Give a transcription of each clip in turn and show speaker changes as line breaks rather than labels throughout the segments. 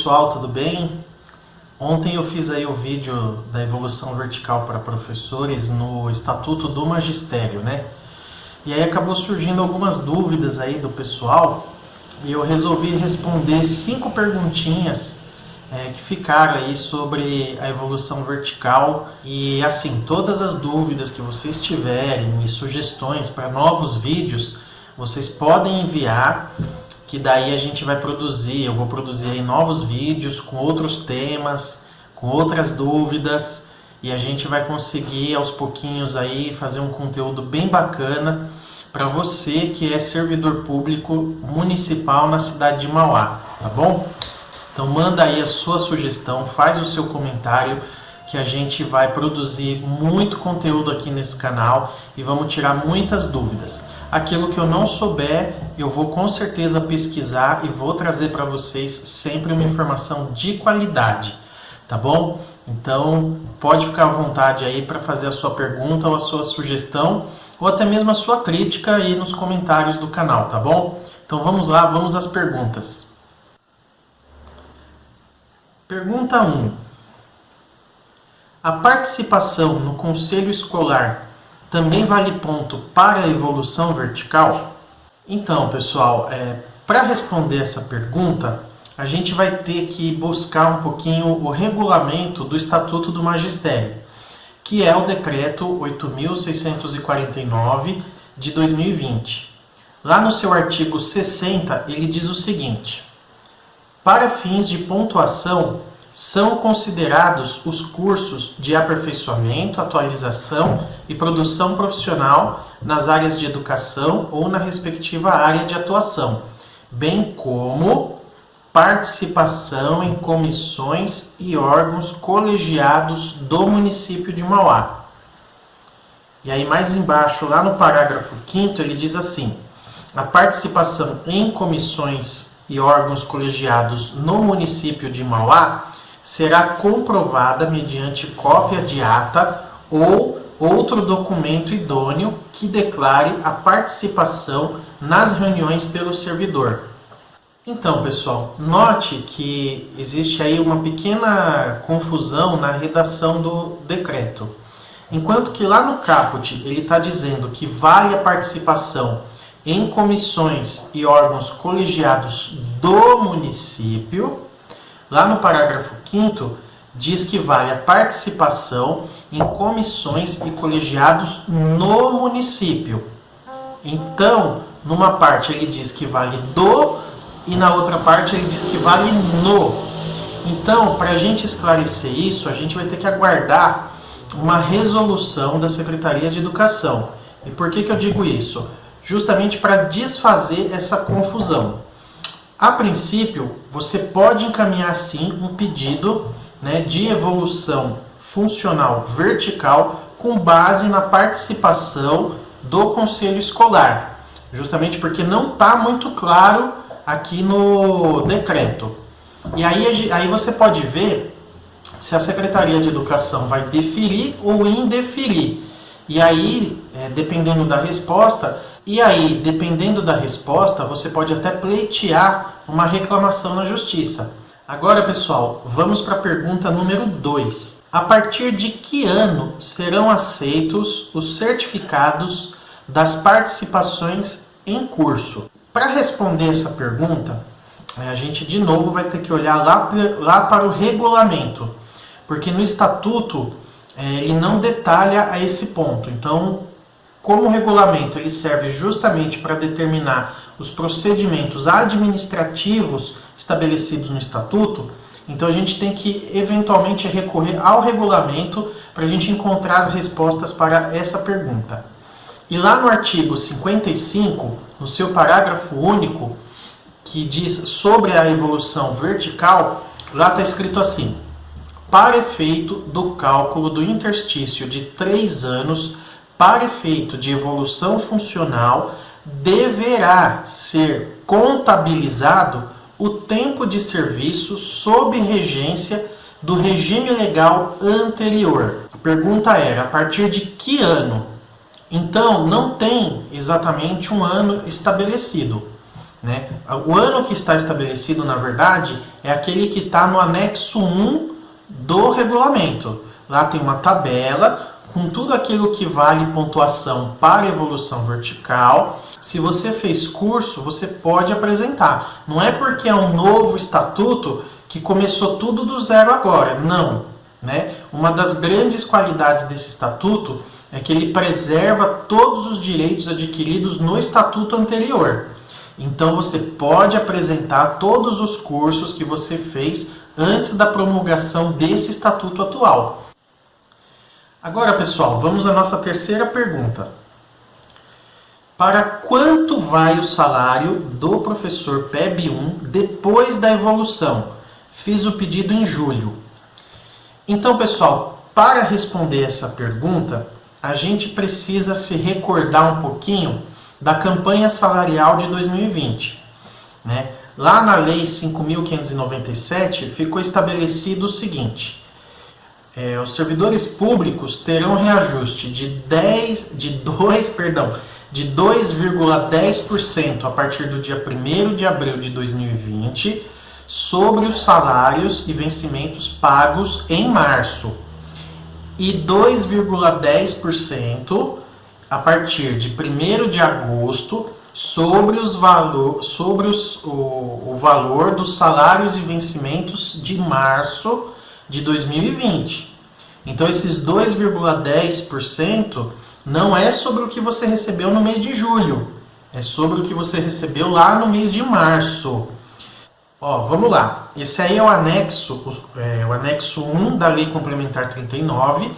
pessoal, tudo bem? Ontem eu fiz aí o vídeo da evolução vertical para professores no Estatuto do Magistério, né? E aí acabou surgindo algumas dúvidas aí do pessoal e eu resolvi responder 5 perguntinhas que ficaram aí sobre a evolução vertical. E assim, todas as dúvidas que vocês tiverem e sugestões para novos vídeos, vocês podem enviar, que daí a gente vai produzir, eu vou produzir aí novos vídeos com outros temas, com outras dúvidas, e a gente vai conseguir aos pouquinhos aí fazer um conteúdo bem bacana para você que é servidor público municipal na cidade de Mauá, tá bom? Então manda aí a sua sugestão, faz o seu comentário, que a gente vai produzir muito conteúdo aqui nesse canal e vamos tirar muitas dúvidas. Aquilo que eu não souber, eu vou com certeza pesquisar e vou trazer para vocês sempre uma informação de qualidade, tá bom? Então pode ficar à vontade aí para fazer a sua pergunta ou a sua sugestão, ou até mesmo a sua crítica aí nos comentários do canal, tá bom? Então vamos lá, vamos às perguntas. Pergunta 1. A participação no conselho escolar também vale ponto para a evolução vertical? Então, pessoal, para responder essa pergunta, a gente vai ter que buscar um pouquinho o regulamento do Estatuto do Magistério, que é o Decreto 8.649 de 2020. Lá no seu artigo 60, ele diz o seguinte: para fins de pontuação, são considerados os cursos de aperfeiçoamento, atualização e produção profissional nas áreas de educação ou na respectiva área de atuação, bem como participação em comissões e órgãos colegiados do município de Mauá. E aí mais embaixo, lá no parágrafo 5º, ele diz assim: a participação em comissões e órgãos colegiados no município de Mauá será comprovada mediante cópia de ata ou outro documento idôneo que declare a participação nas reuniões pelo servidor. Então, pessoal, note que existe aí uma pequena confusão na redação do decreto. Enquanto que lá no caput ele está dizendo que vale a participação em comissões e órgãos colegiados do município, lá no parágrafo 5º, diz que vale a participação em comissões e colegiados no município. Então, numa parte ele diz que vale do, e na outra parte ele diz que vale no. Então, para a gente esclarecer isso, a gente vai ter que aguardar uma resolução da Secretaria de Educação. E por que eu digo isso? Justamente para desfazer essa confusão. A princípio, você pode encaminhar sim um pedido, de evolução funcional vertical com base na participação do conselho escolar, justamente porque não está muito claro aqui no decreto. E aí você pode ver se a Secretaria de Educação vai deferir ou indeferir. E aí, dependendo da resposta, você pode até pleitear uma reclamação na Justiça. Agora, pessoal, vamos para a pergunta número 2. A partir de que ano serão aceitos os certificados das participações em curso? Para responder essa pergunta, a gente de novo vai ter que olhar lá para o regulamento, porque no Estatuto ele não detalha a esse ponto. Então, como o regulamento ele serve justamente para determinar os procedimentos administrativos estabelecidos no Estatuto, então a gente tem que eventualmente recorrer ao regulamento para a gente encontrar as respostas para essa pergunta. E lá no artigo 55, no seu parágrafo único, que diz sobre a evolução vertical, lá está escrito assim: para efeito do cálculo do interstício de 3 anos, para efeito de evolução funcional, deverá ser contabilizado o tempo de serviço sob regência do regime legal anterior. A pergunta era: a partir de que ano? Então, não tem exatamente um ano estabelecido. né? O ano que está estabelecido, na verdade, é aquele que está no anexo 1 do regulamento. Lá tem uma tabela com tudo aquilo que vale pontuação para evolução vertical. Se você fez curso, você pode apresentar. Não é porque é um novo estatuto que começou tudo do zero agora. Não, né? Uma das grandes qualidades desse estatuto é que ele preserva todos os direitos adquiridos no estatuto anterior. Então você pode apresentar todos os cursos que você fez antes da promulgação desse estatuto atual. Agora, pessoal, vamos à nossa terceira pergunta. Para quanto vai o salário do professor PEB 1 depois da evolução? Fiz o pedido em julho. Então, pessoal, para responder essa pergunta, a gente precisa se recordar um pouquinho da campanha salarial de 2020. Né? Lá na Lei 5.597 ficou estabelecido o seguinte: os servidores públicos terão reajuste de 2,10% a partir do dia 1º de abril de 2020 sobre os salários e vencimentos pagos em março e 2,10% a partir de 1º de agosto sobre o valor dos salários e vencimentos de março de 2020. Então, esses 2,10% não é sobre o que você recebeu no mês de julho, é sobre o que você recebeu lá no mês de março. Ó, vamos lá. Esse aí é o anexo 1 da Lei Complementar 39.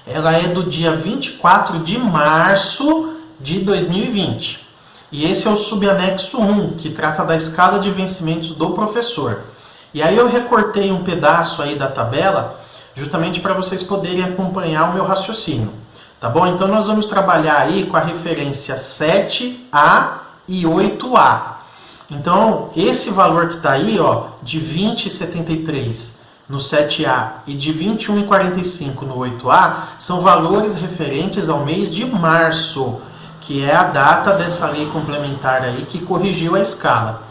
Ela é do dia 24 de março de 2020. E esse é o subanexo 1, que trata da escala de vencimentos do professor. E aí eu recortei um pedaço aí da tabela, justamente para vocês poderem acompanhar o meu raciocínio. Tá bom? Então nós vamos trabalhar aí com a referência 7A e 8A. Então, esse valor que está aí, ó, de 20,73 no 7A e de 21,45 no 8A, são valores referentes ao mês de março, que é a data dessa lei complementar aí que corrigiu a escala.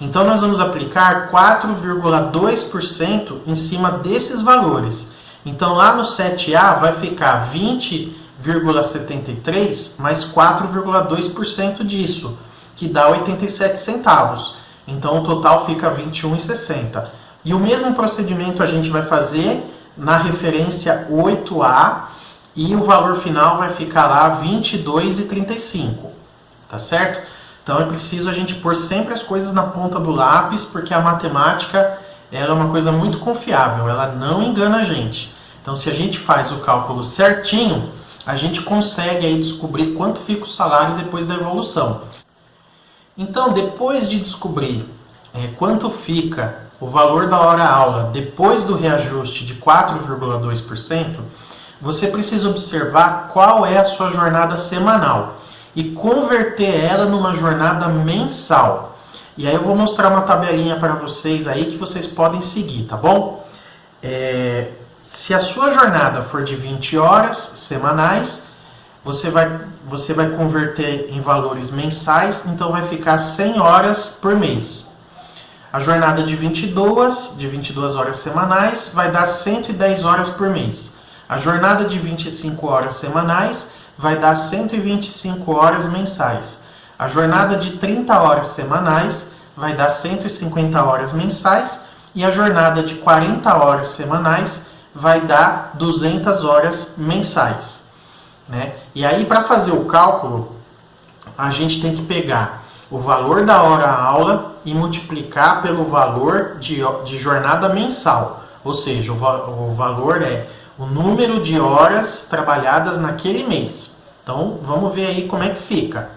Então, nós vamos aplicar 4,2% em cima desses valores. Então, lá no 7A vai ficar 20,73 mais 4,2% disso, que dá 87 centavos. Então, o total fica 21,60. E o mesmo procedimento a gente vai fazer na referência 8A e o valor final vai ficar lá 22,35. Tá certo? Então, é preciso a gente pôr sempre as coisas na ponta do lápis, porque a matemática ela é uma coisa muito confiável, ela não engana a gente. Então, se a gente faz o cálculo certinho, a gente consegue aí descobrir quanto fica o salário depois da evolução. Então, depois de descobrir quanto fica o valor da hora-aula depois do reajuste de 4,2%, você precisa observar qual é a sua jornada semanal e converter ela numa jornada mensal. E aí eu vou mostrar uma tabelinha para vocês aí que vocês podem seguir, tá bom? Se a sua jornada for de 20 horas semanais, você vai converter em valores mensais, então vai ficar 100 horas por mês. A jornada de 22 horas semanais vai dar 110 horas por mês. A jornada de 25 horas semanais vai dar 125 horas mensais. A jornada de 30 horas semanais vai dar 150 horas mensais. E a jornada de 40 horas semanais vai dar 200 horas mensais. Né? E aí, para fazer o cálculo, a gente tem que pegar o valor da hora-aula e multiplicar pelo valor de jornada mensal. Ou seja, o valor é o número de horas trabalhadas naquele mês. Então, vamos ver aí como é que fica.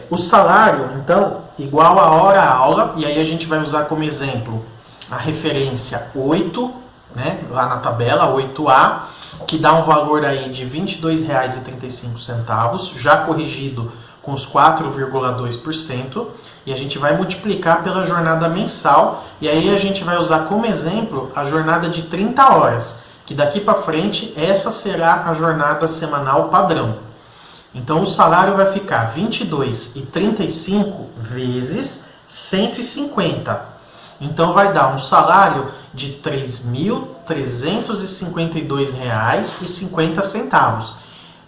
O salário, então, igual a hora-aula, e aí a gente vai usar como exemplo a referência 8, né, lá na tabela, 8A, que dá um valor aí de R$ 22,35, já corrigido com os 4,2%, e a gente vai multiplicar pela jornada mensal, e aí a gente vai usar como exemplo a jornada de 30 horas, que daqui para frente essa será a jornada semanal padrão. Então o salário vai ficar 22,35 vezes 150. Então vai dar um salário de R$ 3.352,50.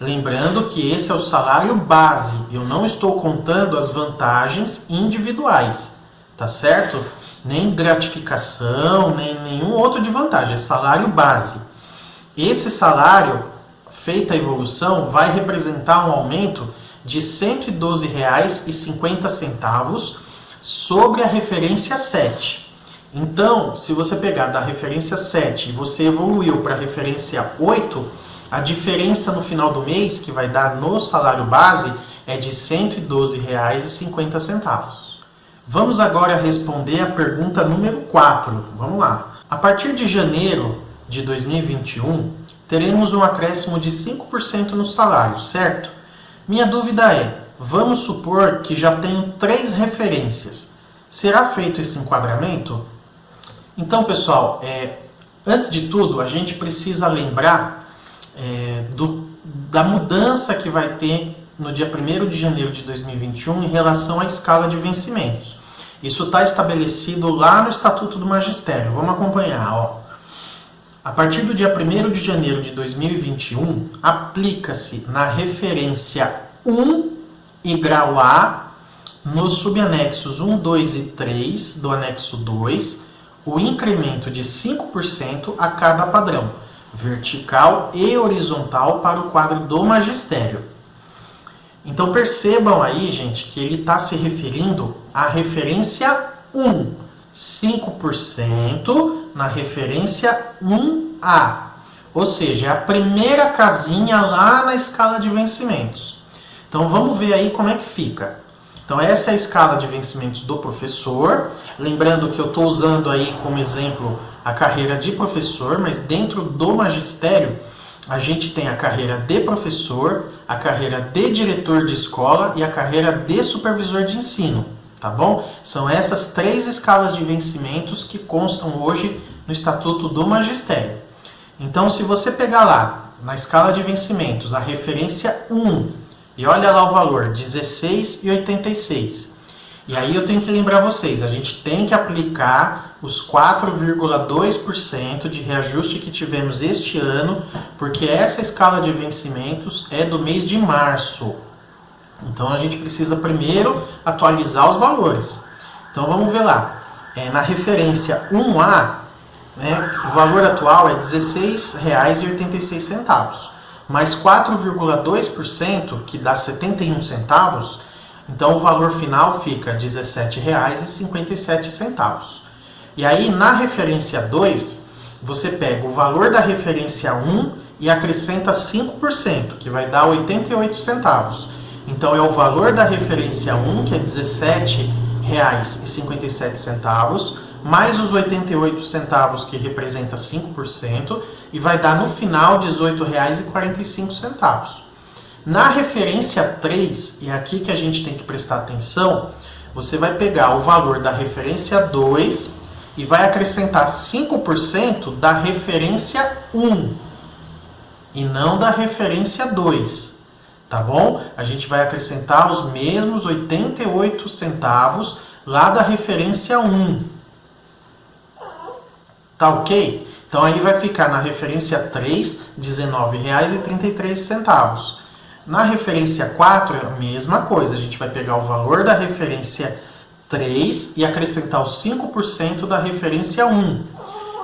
Lembrando que esse é o salário base. Eu não estou contando as vantagens individuais, tá certo? Nem gratificação, nem nenhum outro de vantagem. É salário base. Esse salário, feita a evolução, vai representar um aumento de R$ 112,50 sobre a referência 7. Então, se você pegar da referência 7 e você evoluiu para a referência 8, a diferença no final do mês, que vai dar no salário base, é de R$ 112,50. Vamos agora responder a pergunta número 4. Vamos lá. A partir de janeiro de 2021, teremos um acréscimo de 5% no salário, certo? Minha dúvida é, vamos supor que já tenho 3 referências. Será feito esse enquadramento? Então, pessoal, antes de tudo, a gente precisa lembrar da mudança que vai ter no dia 1º de janeiro de 2021 em relação à escala de vencimentos. Isso está estabelecido lá no Estatuto do Magistério. Vamos acompanhar. Ó. A partir do dia 1º de janeiro de 2021, aplica-se na referência 1 e grau A, nos subanexos 1, 2 e 3 do anexo 2, o incremento de 5% a cada padrão, vertical e horizontal para o quadro do magistério. Então percebam aí, gente, que ele está se referindo à referência 1, 5% na referência 1A, ou seja, é a primeira casinha lá na escala de vencimentos. Então vamos ver aí como é que fica. Então essa é a escala de vencimentos do professor, lembrando que eu estou usando aí como exemplo a carreira de professor, mas dentro do magistério a gente tem a carreira de professor, a carreira de diretor de escola e a carreira de supervisor de ensino, tá bom? São essas 3 escalas de vencimentos que constam hoje no Estatuto do Magistério. Então, se você pegar lá, na escala de vencimentos, a referência 1, e olha lá o valor, 16,86. E aí eu tenho que lembrar vocês, a gente tem que aplicar os 4,2% de reajuste que tivemos este ano, porque essa escala de vencimentos é do mês de março. Então a gente precisa primeiro atualizar os valores. Então vamos ver lá. Na referência 1A, o valor atual é R$ 16,86, mais 4,2%, que dá 71 centavos, então o valor final fica R$ 17,57. E aí na referência 2, você pega o valor da referência 1 e acrescenta 5%, que vai dar 88 centavos. Então é o valor da referência 1, que é R$ 17,57, mais os 88 centavos, que representa 5%, e vai dar no final R$ 18,45. Na referência 3, e é aqui que a gente tem que prestar atenção, você vai pegar o valor da referência 2 e vai acrescentar 5% da referência 1 e não da referência 2, tá bom? A gente vai acrescentar os mesmos 88 centavos lá da referência 1. Tá ok? Então aí vai ficar na referência 3, R$ 19,33. Na referência 4 é a mesma coisa, a gente vai pegar o valor da referência 3 e acrescentar os 5% da referência 1.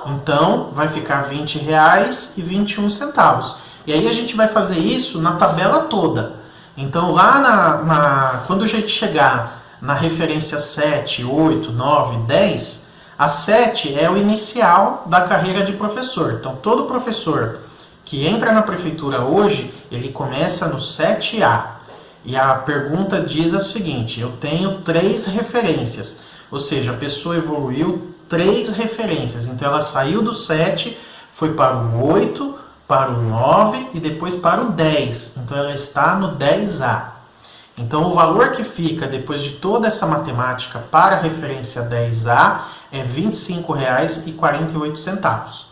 Então vai ficar R$ 20,21. E aí a gente vai fazer isso na tabela toda. Então lá quando a gente chegar na referência 7, 8, 9, 10, a 7 é o inicial da carreira de professor. Então todo professor que entra na prefeitura hoje, ele começa no 7A. E a pergunta diz o seguinte, eu tenho 3 referências, ou seja, a pessoa evoluiu 3 referências. Então ela saiu do 7, foi para o 8, para o 9 e depois para o 10. Então ela está no 10A. Então o valor que fica depois de toda essa matemática para a referência 10A é R$ 25,48.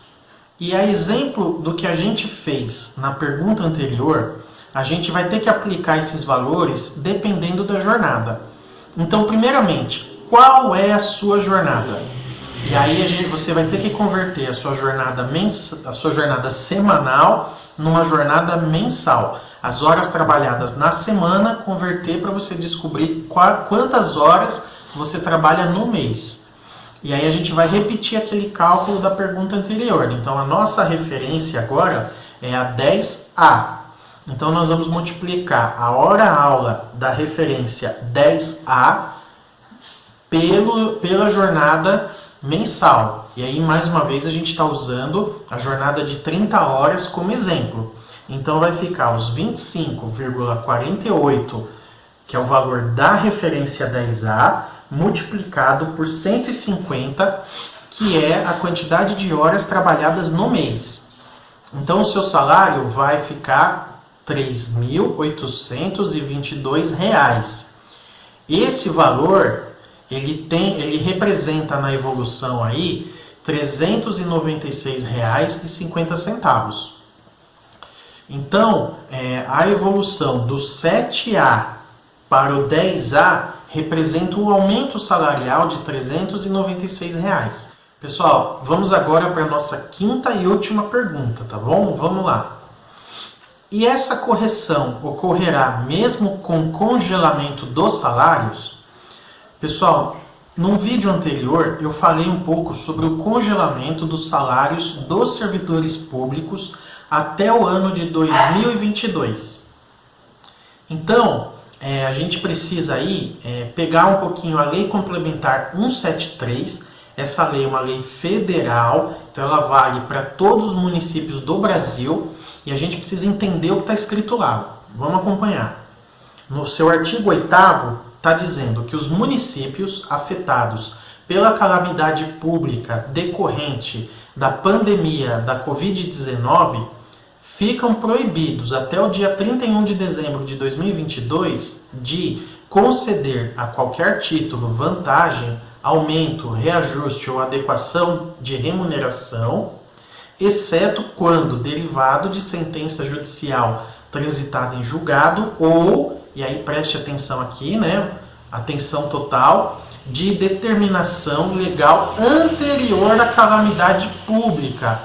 E a exemplo do que a gente fez na pergunta anterior, a gente vai ter que aplicar esses valores dependendo da jornada. Então, primeiramente, qual é a sua jornada? E aí você vai ter que converter a sua jornada semanal numa jornada mensal. As horas trabalhadas na semana, converter para você descobrir quantas horas você trabalha no mês. E aí a gente vai repetir aquele cálculo da pergunta anterior. Então a nossa referência agora é a 10A. Então nós vamos multiplicar a hora-aula da referência 10A pela jornada mensal. E aí, mais uma vez, a gente está usando a jornada de 30 horas como exemplo. Então vai ficar os 25,48, que é o valor da referência 10A, multiplicado por 150, que é a quantidade de horas trabalhadas no mês. Então o seu salário vai ficar R$ 3.822. Esse valor, ele representa na evolução aí R$ 396,50. Então, a evolução do 7A para o 10A representa um aumento salarial de R$ 396. Pessoal, vamos agora para a nossa quinta e última pergunta, tá bom? Vamos lá. E essa correção ocorrerá mesmo com congelamento dos salários? Pessoal, num vídeo anterior eu falei um pouco sobre o congelamento dos salários dos servidores públicos até o ano de 2022. Então, a gente precisa aí pegar um pouquinho a Lei Complementar 173. Essa lei é uma lei federal, então ela vale para todos os municípios do Brasil e a gente precisa entender o que está escrito lá. Vamos acompanhar. No seu artigo 8º, está dizendo que os municípios afetados pela calamidade pública decorrente da pandemia da Covid-19 ficam proibidos até o dia 31 de dezembro de 2022 de conceder a qualquer título vantagem, aumento, reajuste ou adequação de remuneração, exceto quando derivado de sentença judicial transitada em julgado ou, e aí preste atenção aqui, né, atenção total, de determinação legal anterior à calamidade pública.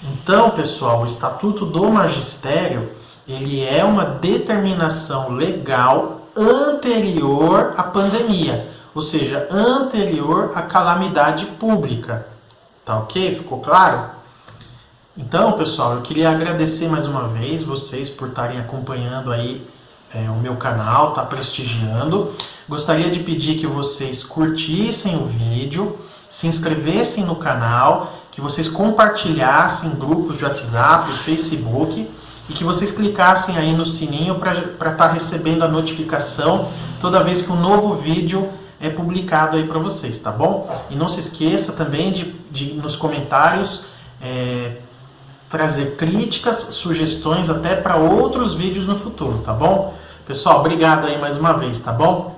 Então, pessoal, o Estatuto do Magistério, ele é uma determinação legal anterior à pandemia, ou seja, anterior à calamidade pública. Tá ok? Ficou claro? Então, pessoal, eu queria agradecer mais uma vez vocês por estarem acompanhando aí o meu canal, tá prestigiando. Gostaria de pedir que vocês curtissem o vídeo, se inscrevessem no canal, que vocês compartilhassem em grupos de WhatsApp, Facebook e que vocês clicassem aí no sininho para estar recebendo a notificação toda vez que um novo vídeo é publicado aí para vocês, tá bom? E não se esqueça também de nos comentários trazer críticas, sugestões até para outros vídeos no futuro, tá bom? Pessoal, obrigado aí mais uma vez, tá bom?